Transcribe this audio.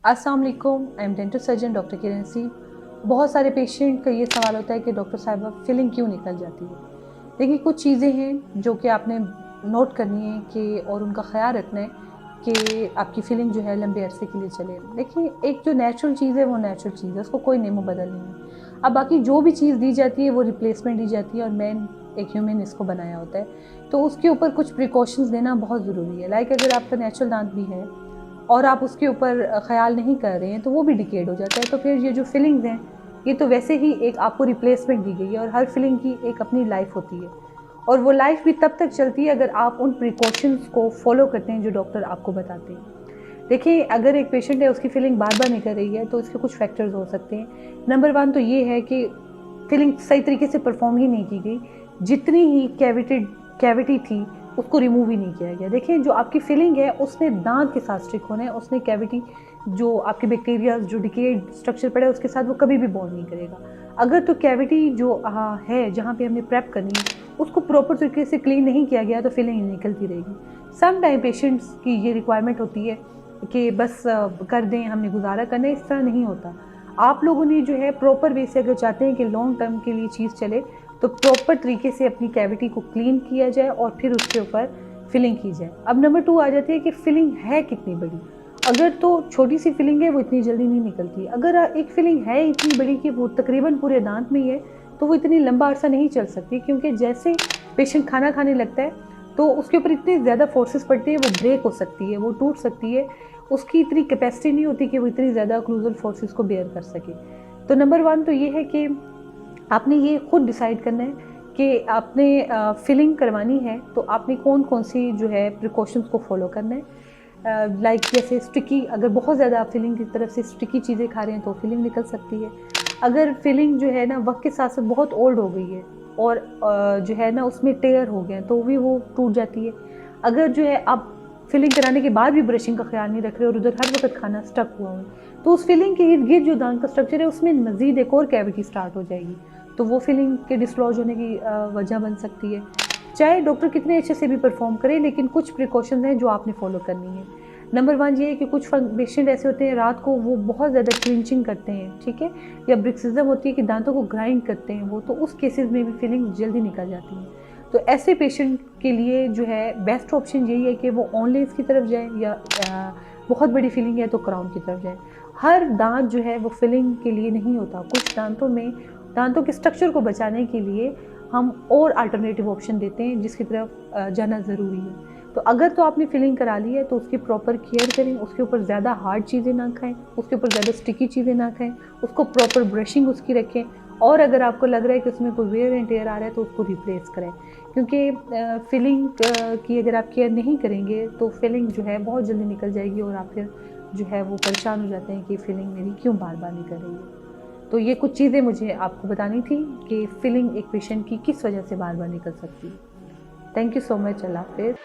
अस्सलाम वालेकुम, I am dental surgeon doctor Kiran C. बहुत सारे पेशेंट का ये सवाल होता है कि डॉक्टर साहिबा फिलिंग क्यों निकल जाती है। देखिए, कुछ चीज़ें हैं जो कि आपने नोट करनी है कि और उनका ख्याल रखना है कि आपकी फिलिंग जो है लंबे अरसे के लिए चले। देखिए, एक जो नेचुरल चीज़ है वो नेचुरल चीज़ है, उसको कोई नेमो बदल नहीं है। अब बाकी जो भी चीज़ दी जाती है वो रिप्लेसमेंट दी जाती है और मैन एक ह्यूमन इसको बनाया होता है, तो उसके ऊपर कुछ प्रिकॉशंस लेना बहुत ज़रूरी है। लाइक अगर आपका नेचुरल दांत भी है और आप उसके ऊपर ख़्याल नहीं कर रहे हैं तो वो भी डिकेड हो जाता है। तो फिर ये जो फिलिंग्स हैं ये तो वैसे ही एक आपको रिप्लेसमेंट दी गई है और हर फिलिंग की एक अपनी लाइफ होती है और वो लाइफ भी तब तक चलती है अगर आप उन प्रिकॉशंस को फॉलो करते हैं जो डॉक्टर आपको बताते हैं। देखिए, अगर एक पेशेंट है उसकी फिलिंग बार बार निकल रही है तो इसके कुछ फैक्टर्स हो सकते हैं। नंबर 1 तो ये है कि फिलिंग सही तरीके से परफॉर्म ही नहीं की गई, जितनी ही कैविटी थी उसको रिमूव ही नहीं किया गया। देखिए, जो आपकी फिलिंग है उसने दांत के साथ स्टिक होना है, उसने कैविटी जो आपके बैक्टीरिया जो डिकेड स्ट्रक्चर पड़ा है उसके साथ वो कभी भी बॉन्ड नहीं करेगा। अगर तो कैविटी जो है जहाँ पे हमने प्रेप करनी है उसको प्रॉपर तरीके से क्लीन नहीं किया गया तो फिलिंग निकलती रहेगी। सम टाइम पेशेंट्स की ये रिक्वायरमेंट होती है कि बस कर दें, हमने गुजारा करना है, इस तरह नहीं होता। आप लोगों ने जो है प्रॉपर वे से अगर चाहते हैं कि लॉन्ग टर्म के लिए चीज़ चले तो प्रॉपर तरीके से अपनी कैविटी को क्लीन किया जाए और फिर उसके ऊपर फिलिंग की जाए। अब नंबर 2 आ जाती है कि फिलिंग है कितनी बड़ी। अगर तो छोटी सी फिलिंग है वो इतनी जल्दी नहीं निकलती। अगर एक फिलिंग है इतनी बड़ी कि वो तकरीबन पूरे दांत में ही है तो वो इतनी लंबा अरसा नहीं चल सकती, क्योंकि जैसे पेशेंट खाना खाने लगता है तो उसके ऊपर इतनी ज़्यादा फोर्सेस पड़ती है, वो ब्रेक हो सकती है, वो टूट सकती है। उसकी इतनी कैपेसिटी नहीं होती कि वो इतनी ज़्यादा ओक्लूजल फोर्सेस को बेयर कर सके। तो नंबर 1 तो ये है कि आपने ये खुद डिसाइड करना है कि आपने फिलिंग करवानी है तो आपने कौन कौन सी जो है प्रिकॉशंस को फॉलो करना है। लाइक जैसे स्टिकी, अगर बहुत ज़्यादा आप फिलिंग की तरफ से स्टिकी चीज़ें खा रहे हैं तो फिलिंग निकल सकती है। अगर फिलिंग जो है ना वक्त के साथ साथ बहुत ओल्ड हो गई है और जो है ना उसमें टेयर हो गए तो भी वो टूट जाती है। अगर जो है आप फिलिंग कराने के बाद भी ब्रशिंग का ख्याल नहीं रख रहे और उधर हर वक्त खाना स्टक हुआ है तो उस फिलिंग के इर्द गिर्द जो दांत का स्ट्रक्चर है उसमें मज़ीद एक और कैविटी स्टार्ट हो जाएगी, तो वो फिलिंग के डिसलॉज होने की वजह बन सकती है। चाहे डॉक्टर कितने अच्छे से भी परफॉर्म करे, लेकिन कुछ प्रिकॉशंस हैं जो आपने फॉलो करनी है। नंबर 1 ये है कि कुछ पेशेंट ऐसे होते हैं रात को वो बहुत ज़्यादा क्लिंचिंग करते हैं, ठीक है, या ब्रिक्सिज्म होती है कि दांतों को ग्राइंड करते हैं वो, तो उस केसेस में भी फिलिंग जल्दी निकल जाती है। तो ऐसे पेशेंट के लिए जो है बेस्ट ऑप्शन यही है कि वो ऑनलेस की तरफ जाए या बहुत बड़ी फिलिंग है तो क्राउन की तरफ जाए। हर दांत जो है वो फिलिंग के लिए नहीं होता। कुछ दांतों में दांतों के स्ट्रक्चर को बचाने के लिए हम और अल्टरनेटिव ऑप्शन देते हैं जिसकी तरफ जाना ज़रूरी है। तो अगर तो आपने फिलिंग करा ली है तो उसकी प्रॉपर केयर करें, उसके ऊपर ज़्यादा हार्ड चीज़ें ना खाएं, उसके ऊपर ज़्यादा स्टिकी चीज़ें ना खाएं, उसको प्रॉपर ब्रशिंग उसकी रखें और अगर आपको लग रहा है कि उसमें कोई वेयर एंड टेयर आ रहा है तो उसको रिप्लेस करें, क्योंकि फिलिंग की अगर आप केयर नहीं करेंगे तो फिलिंग जो है बहुत जल्दी निकल जाएगी और आप फिर जो है वो परेशान हो जाते हैं कि फिलिंग मेरी क्यों बार बार निकल रही है। तो ये कुछ चीज़ें मुझे आपको बतानी थी कि फिलिंग एक पेशेंट की किस वजह से बार बार निकल सकती है। Thank you so much. अल्लाह हाफ़िज़।